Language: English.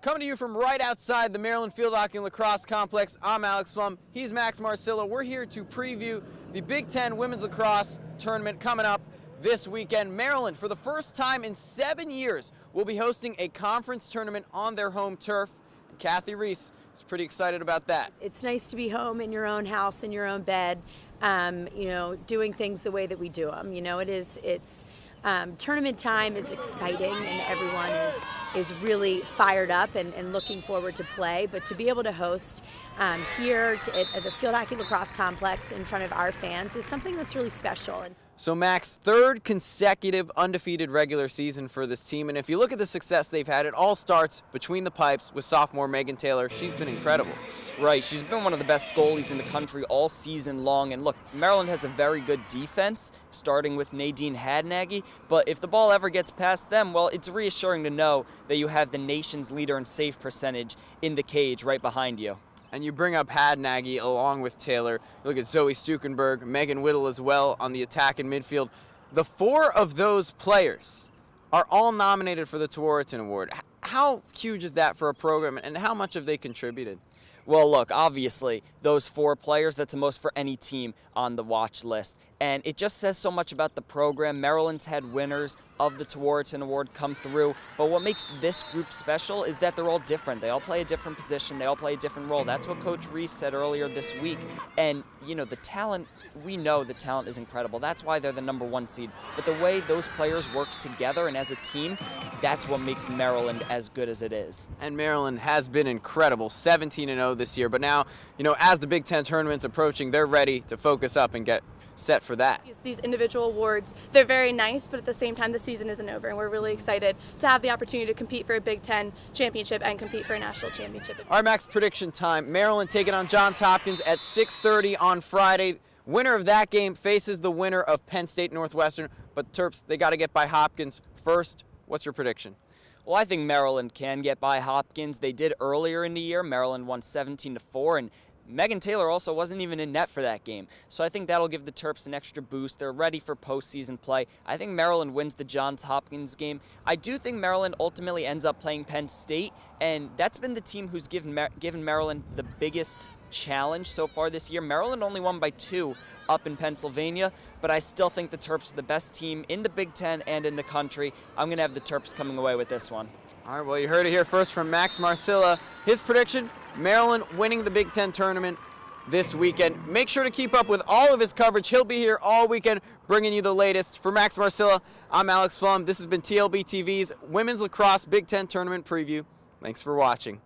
Coming to you from right outside the Maryland Field Hockey and Lacrosse Complex, I'm Alex Flum. He's Max Marcillo. We're here to preview the Big Ten Women's Lacrosse Tournament coming up this weekend. Maryland, for the first time in 7 years, will be hosting a conference tournament on their home turf. And Kathy Reese is pretty excited about that. It's nice to be home in your own house, in your own bed, doing things the way that we do them. It's tournament time is exciting and everyone is really fired up and looking forward to play. But to be able to host here at the Field Hockey Lacrosse Complex in front of our fans is something that's really special. So Max, third consecutive undefeated regular season for this team, and if you look at the success they've had, it all starts between the pipes with sophomore Megan Taylor. She's been incredible. Right, she's been one of the best goalies in the country all season long, and look, Maryland has a very good defense, starting with Nadine Hadnagy, but if the ball ever gets past them, well, it's reassuring to know that you have the nation's leader in save percentage in the cage right behind you. And you bring up Hadnagy along with Taylor. You look at Zoe Stukenberg, Megan Whittle as well on the attack and midfield. The four of those players are all nominated for the Tewaaraton Award. How huge is that for a program, and how much have they contributed? Well, look, obviously, those four players, that's the most for any team on the watch list. And it just says so much about the program. Maryland's had winners of the Tewaaraton Award come through. But what makes this group special is that they're all different. They all play a different position. They all play a different role. That's what Coach Reese said earlier this week. And, the talent, we know the talent is incredible. That's why they're the #1 seed. But the way those players work together and as a team, that's what makes Maryland as good as it is. And Maryland has been incredible, 17-0 this year. But now, as the Big Ten tournament's approaching, they're ready to focus up and get set for that. These individual awards, they're very nice, but at the same time, the season isn't over, and we're really excited to have the opportunity to compete for a Big Ten championship and compete for a national championship. Our Max prediction time, Maryland taking on Johns Hopkins at 6:30 on Friday. Winner of that game faces the winner of Penn State Northwestern, but Terps, they got to get by Hopkins first. What's your prediction? Well, I think Maryland can get by Hopkins. They did earlier in the year. Maryland won 17-4, and Megan Taylor also wasn't even in net for that game. So I think that'll give the Terps an extra boost. They're ready for postseason play. I think Maryland wins the Johns Hopkins game. I do think Maryland ultimately ends up playing Penn State, and that's been the team who's given Maryland the biggest challenge so far this year. Maryland only won by 2 up in Pennsylvania, but I still think the Terps are the best team in the Big Ten and in the country. I'm going to have the Terps coming away with this one. All right, well, you heard it here first from Max Marcillo. His prediction, Maryland winning the Big Ten tournament this weekend. Make sure to keep up with all of his coverage. He'll be here all weekend bringing you the latest. For Max Marcillo, I'm Alex Flum. This has been TLB TV's Women's Lacrosse Big Ten Tournament Preview. Thanks for watching.